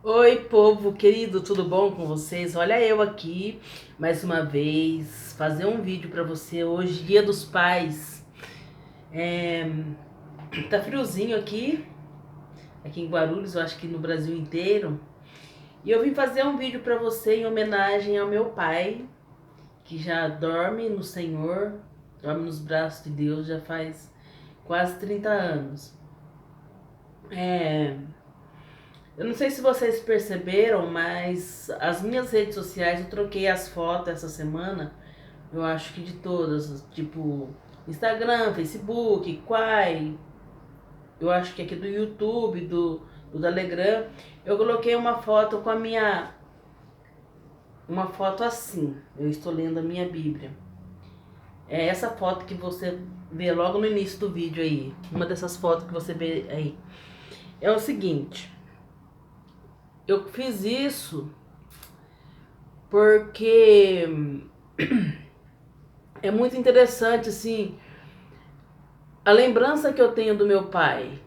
Oi, povo querido, tudo bom com vocês? Olha eu aqui, mais uma vez, fazer um vídeo para você hoje, Dia dos Pais. Tá friozinho aqui em Guarulhos, eu acho que no Brasil inteiro. E eu vim fazer um vídeo para você em homenagem ao meu pai, que já dorme no Senhor, dorme nos braços de Deus já faz quase 30 anos. É, Eu não sei se vocês perceberam, mas as minhas redes sociais eu troquei as fotos essa semana. Eu acho que de todas, tipo Instagram, Facebook, Quai, eu acho que aqui do YouTube, do Telegram, eu coloquei uma foto assim. Eu estou lendo a minha Bíblia. É essa foto que você vê logo no início do vídeo aí. Uma dessas fotos que você vê aí. É o seguinte, eu fiz isso porque é muito interessante, assim, a lembrança que eu tenho do meu pai.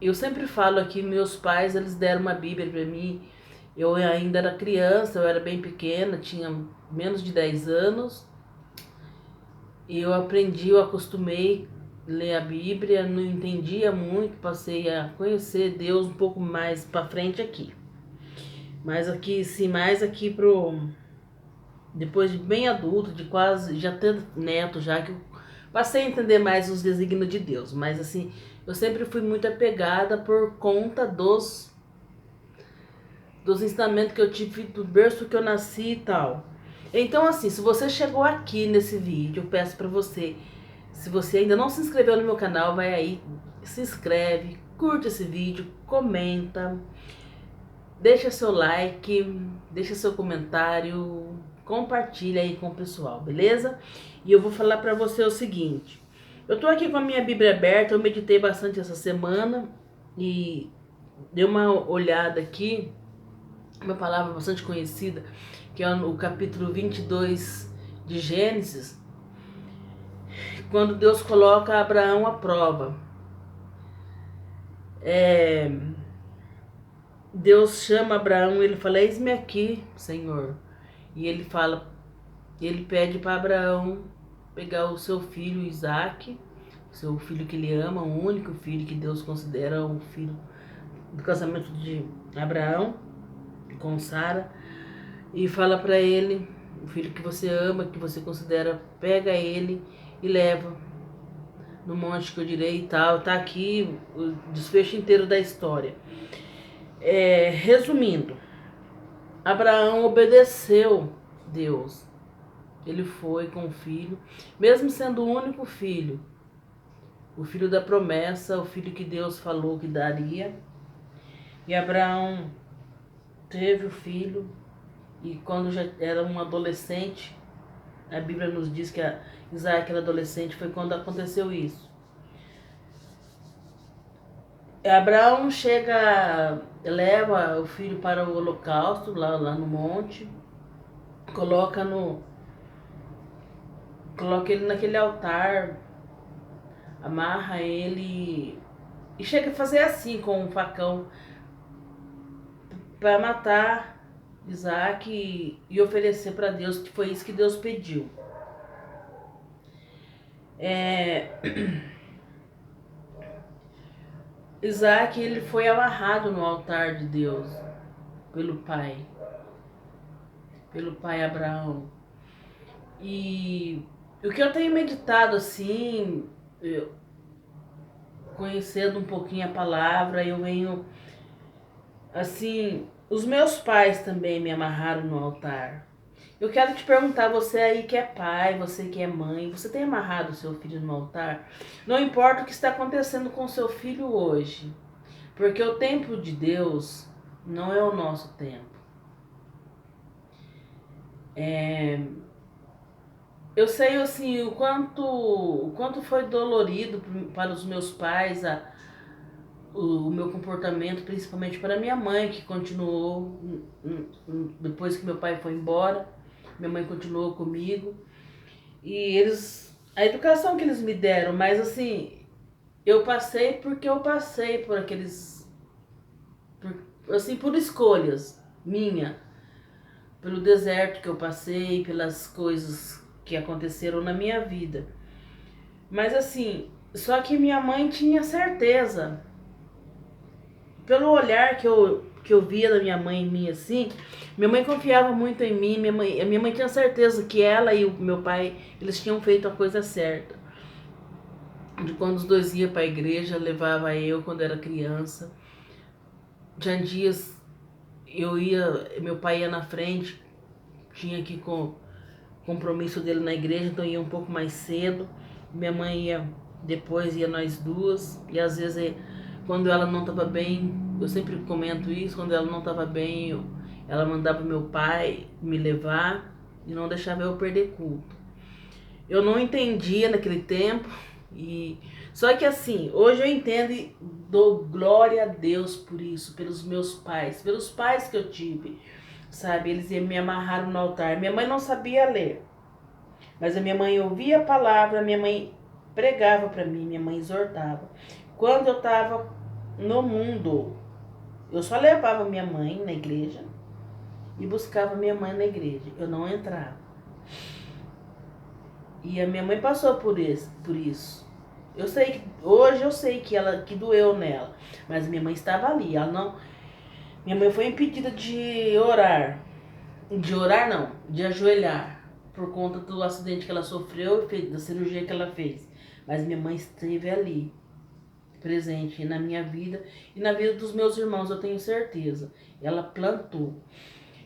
Eu sempre falo aqui, meus pais, eles deram uma Bíblia para mim. Eu ainda era criança, eu era bem pequena, tinha menos de 10 anos. E eu aprendi, eu acostumei a ler a Bíblia, não entendia muito, passei a conhecer Deus um pouco mais para frente aqui. Mas aqui, sim, mais aqui pro depois de bem adulto, de quase já tendo neto já, que eu passei a entender mais os desígnios de Deus. Mas assim, eu sempre fui muito apegada por conta dos ensinamentos que eu tive do berço que eu nasci e tal. Então assim, se você chegou aqui nesse vídeo, eu peço pra você, se você ainda não se inscreveu no meu canal, vai aí, se inscreve, curte esse vídeo, comenta, deixa seu like, deixa seu comentário, compartilha aí com o pessoal, beleza? E eu vou falar pra você o seguinte. Eu tô aqui com a minha Bíblia aberta, eu meditei bastante essa semana e dei uma olhada aqui, uma palavra bastante conhecida, que é o capítulo 22 de Gênesis, quando Deus coloca Abraão à prova. É, Deus chama Abraão, ele fala: eis-me aqui, Senhor. E ele pede para Abraão pegar o seu filho Isaque, seu filho que ele ama, o único filho que Deus considera um filho do casamento de Abraão com Sara, e fala para ele: o filho que você ama, que você considera, pega ele e leva no monte que eu direi e tal. Tá aqui o desfecho inteiro da história. Resumindo, Abraão obedeceu Deus. Ele foi com o filho, mesmo sendo o único filho, o filho da promessa, o filho que Deus falou que daria. E Abraão teve o filho, e quando já era um adolescente, a Bíblia nos diz que Isaac era adolescente, foi quando aconteceu isso. Abraão chega, leva o filho para o holocausto, lá no monte, coloca no coloca ele naquele altar, amarra ele e chega a fazer assim com um facão para matar Isaac e oferecer para Deus, que foi isso que Deus pediu. É, Isaac, ele foi amarrado no altar de Deus pelo pai Abraão. E o que eu tenho meditado assim, conhecendo um pouquinho a palavra, eu venho assim, os meus pais também me amarraram no altar. Eu quero te perguntar, você aí que é pai, você que é mãe, você tem amarrado o seu filho no altar? Não importa o que está acontecendo com o seu filho hoje, porque o tempo de Deus não é o nosso tempo. Eu sei assim o quanto foi dolorido para os meus pais o meu comportamento, principalmente para minha mãe, que continuou depois que meu pai foi embora. Minha mãe continuou comigo. E a educação que eles me deram, mas assim, eu passei porque eu passei por aqueles, assim, por escolhas minha, pelo deserto que eu passei, pelas coisas que aconteceram na minha vida. Mas assim, só que minha mãe tinha certeza, pelo olhar que eu via da minha mãe em mim assim, minha mãe confiava muito em mim, a minha mãe tinha certeza que ela e o meu pai, eles tinham feito a coisa certa. De quando os dois iam para a igreja, levava eu quando era criança. Tinha dias eu ia, meu pai ia na frente, tinha que com compromisso dele na igreja, então ia um pouco mais cedo. Minha mãe ia depois, ia nós duas, e às vezes quando ela não estava bem, eu sempre comento isso, quando ela não estava bem, ela mandava meu pai me levar e não deixava eu perder culto. Eu não entendia naquele tempo, e só que assim, hoje eu entendo e dou glória a Deus por isso, pelos meus pais, pelos pais que eu tive, sabe? Eles me amarraram no altar. Minha mãe não sabia ler, mas a minha mãe ouvia a palavra, minha mãe pregava para mim, minha mãe exortava. Quando eu estava no mundo, eu só levava minha mãe na igreja e buscava minha mãe na igreja. Eu não entrava. E a minha mãe passou por isso. Eu sei que hoje eu sei que doeu nela, mas minha mãe estava ali. Ela não, minha mãe foi impedida de orar. De orar não, de ajoelhar, por conta do acidente que ela sofreu e da cirurgia que ela fez. Mas minha mãe esteve ali, presente na minha vida e na vida dos meus irmãos, eu tenho certeza. Ela plantou.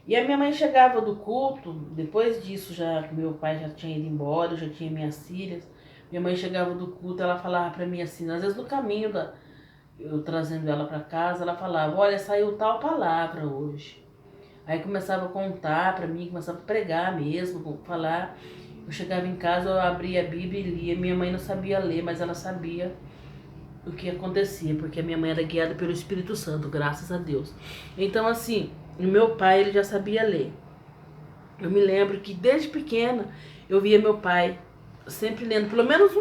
E a minha mãe chegava do culto, depois disso, já que meu pai já tinha ido embora, eu já tinha minhas filhas. Minha mãe chegava do culto, ela falava para mim assim, às vezes no caminho, eu trazendo ela para casa, ela falava, olha, saiu tal palavra hoje. Aí começava a contar para mim, começava a pregar mesmo, falar. Eu chegava em casa, eu abria a Bíblia e lia. Minha mãe não sabia ler, mas ela sabia o que acontecia, porque a minha mãe era guiada pelo Espírito Santo, graças a Deus. Então assim, o meu pai, ele já sabia ler. Eu me lembro que desde pequena eu via meu pai sempre lendo, pelo menos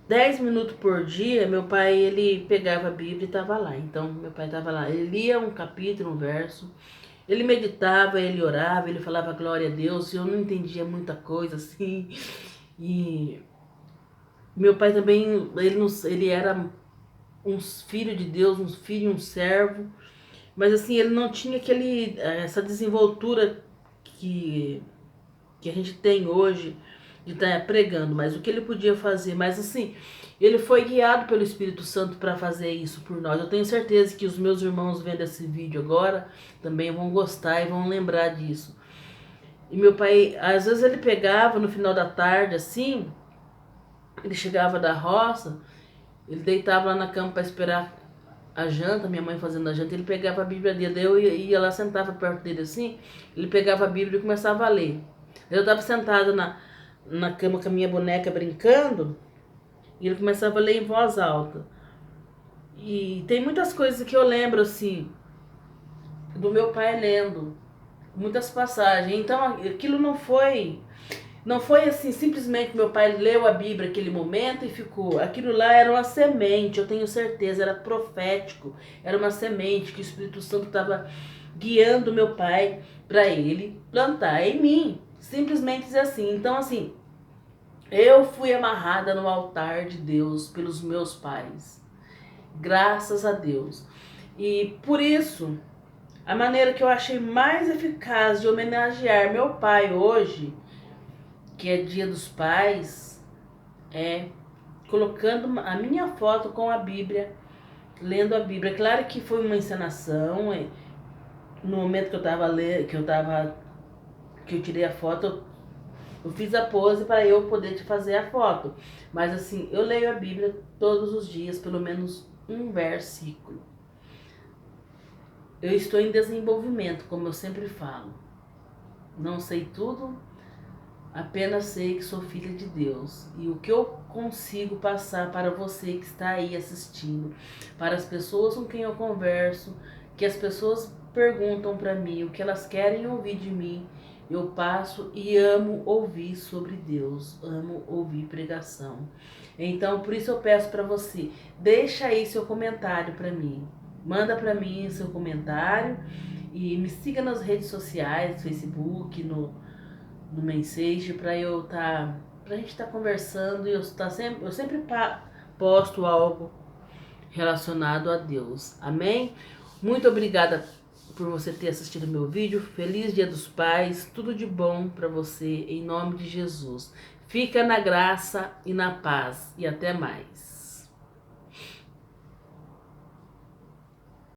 10 minutos por dia. Meu pai, ele pegava a Bíblia e estava lá. Então meu pai estava lá, ele lia um capítulo, um verso. Ele meditava, ele orava, ele falava glória a Deus. Eu não entendia muita coisa assim. E meu pai também, ele era um filho de Deus, um filho, um servo. Mas assim, ele não tinha essa desenvoltura que a gente tem hoje de estar pregando, mas o que ele podia fazer. Mas assim, ele foi guiado pelo Espírito Santo para fazer isso por nós. Eu tenho certeza que os meus irmãos vendo esse vídeo agora também vão gostar e vão lembrar disso. E meu pai, às vezes ele pegava no final da tarde, assim, ele chegava da roça, ele deitava lá na cama para esperar a janta, minha mãe fazendo a janta, ele pegava a Bíblia dele, daí eu ia lá, sentava perto dele assim, ele pegava a Bíblia e começava a ler. Eu estava sentada na cama com a minha boneca brincando, e ele começava a ler em voz alta. E tem muitas coisas que eu lembro, assim, do meu pai lendo, muitas passagens. Então aquilo não foi assim, simplesmente meu pai leu a Bíblia naquele momento e ficou. Aquilo lá era uma semente, eu tenho certeza, era profético. Era uma semente que o Espírito Santo estava guiando meu pai para ele plantar em mim. Simplesmente assim. Então, assim, eu fui amarrada no altar de Deus pelos meus pais. Graças a Deus. E por isso, a maneira que eu achei mais eficaz de homenagear meu pai hoje, que é Dia dos Pais, é colocando a minha foto com a Bíblia, lendo a Bíblia. Claro que foi uma encenação, no momento que eu estava lendo, que eu tirei a foto, eu fiz a pose para eu poder te fazer a foto. Mas assim, eu leio a Bíblia todos os dias, pelo menos um versículo. Eu estou em desenvolvimento, como eu sempre falo. Não sei tudo, apenas sei que sou filha de Deus. E o que eu consigo passar para você que está aí assistindo, para as pessoas com quem eu converso, que as pessoas perguntam para mim o que elas querem ouvir de mim, eu passo e amo ouvir sobre Deus, amo ouvir pregação. Então, por isso eu peço para você, deixa aí seu comentário para mim. Manda pra mim seu comentário e me siga nas redes sociais, Facebook, no Mensage, pra gente estar conversando e eu sempre posto algo relacionado a Deus. Amém? Muito obrigada por você ter assistido meu vídeo. Feliz Dia dos Pais. Tudo de bom para você, em nome de Jesus. Fica na graça e na paz. E até mais.